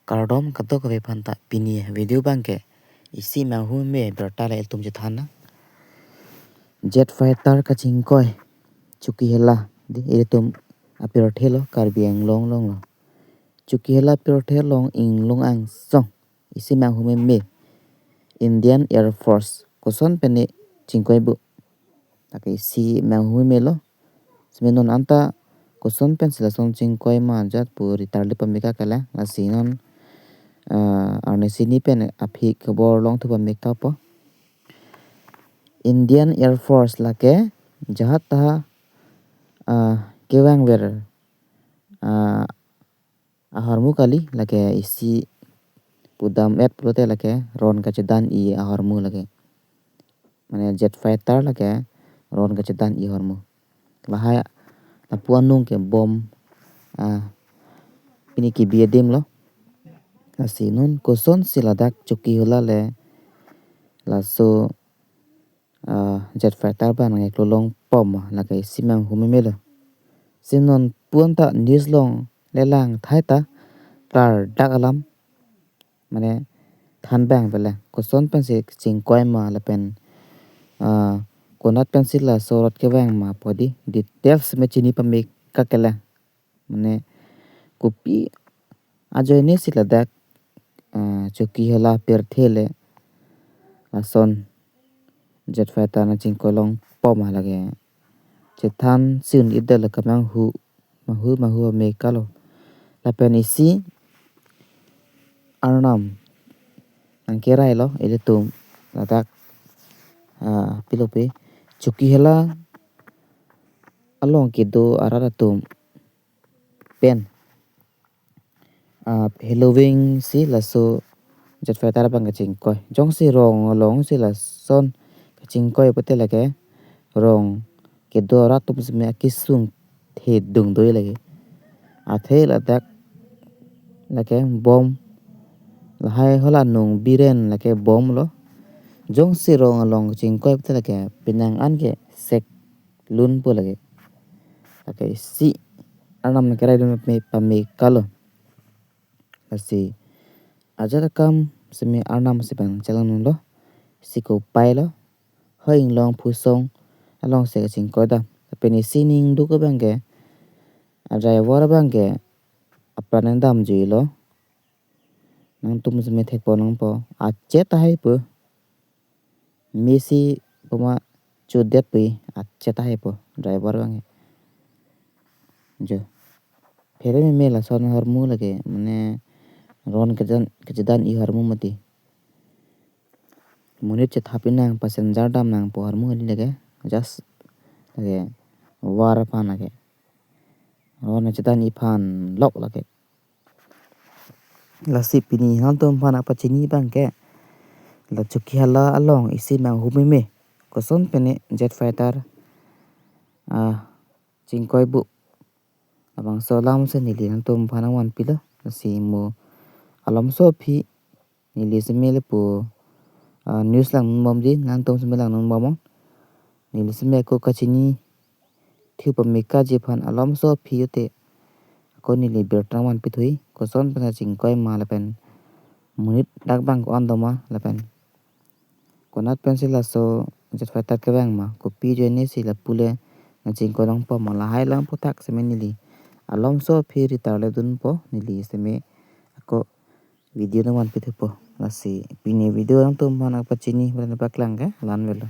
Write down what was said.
Karadom kato ka panta pini video bangke isi mahu me bertale el tum jethana jet fighter ka chingkoi chuki hela di ele tum apir thelo karbiang long long lo chuki hela pir thelong ing long ang song isi mahu me Indian Air Force koson pene chingkoi bu takai si mahu me lo semenon anta koson pen seleson chingkoi ma jat pu ritarle pamika kala lasinon arne sini pen aphi kebor long thuba mekta po Indian Air Force lake jahat ta kewang wer aharmu kali lake isi pudam et prote lake ron ka chedan I aharmu lake mane jet fighter lake ron ka chedan I aharmu bahaya tapuan nung ke bom ini ki biedem lo asinun koson siladak chuki hula le laso jet fighter ban ngai klolong pom la kai simang humemelo sinon puanta news long lelang thaita klar dagalam mane than bang bele koson pen se chingkoi ma la pen konat pen sila sorot ke wang ma podi details me chini pa me kakela mane kopi ajoy ne sila dak chuki hela per thele ason jet fighter na chingkoi long pom lage chethan sin idel kamang mahu me kalo la pen isi arnam angkerai lo ele tum ladak pilope chuki hela along ke do arara tum pen Halloween si laso jet fighter bang chingkoi jong si rong long si la son chingkoi pate lage rong ke do ra tum sme kisung the dung doi lage the ladak lage bom lahai hola nung biren lage bom lo jong si rong long chingkoi pate lage pinang ange sek lun po lage lage si anam kerai dum me pame kalo asi ajarakam semi arnam sibang chalang lo siko pai lo hoing long phusong along se chingkoi da peni sining du ko bangge ajai war bangge apran dam ji lo nang tum semi thek po nang po ache ta hai pu mesi poma chodet pi ache ta hai po driver bangge jo phere me mela son harmu lage mane ron kejedan I harmu mati munit chet hapinang passenger dam nang po harmu ni lage just lage war pan lage ron chedan I phan lok lage la sipini hantom phan apa chini bangke la chuki hala along isi mang humeme koson pene jet fighter chingkoi bu abang solam se nili hantom phana wan pila si mo alam so phi nili semele pu news lang mom di nang tom semele lang mom nili seme ko kachini thipa meka je phan alam so phi yote ko nili bertang wan pithui koson pana chingkoi ma la pen munit dak bang ko andoma la pen konat pencil so jet fighter ke bang ma ko pi je ne si la pule na chingkoi long pa ma la hai lang potak seme nili alam so phi ritarle dun po nili seme ko video na wan pithu po lasi pini video ang tum mana pachini bana paklang ka lan velo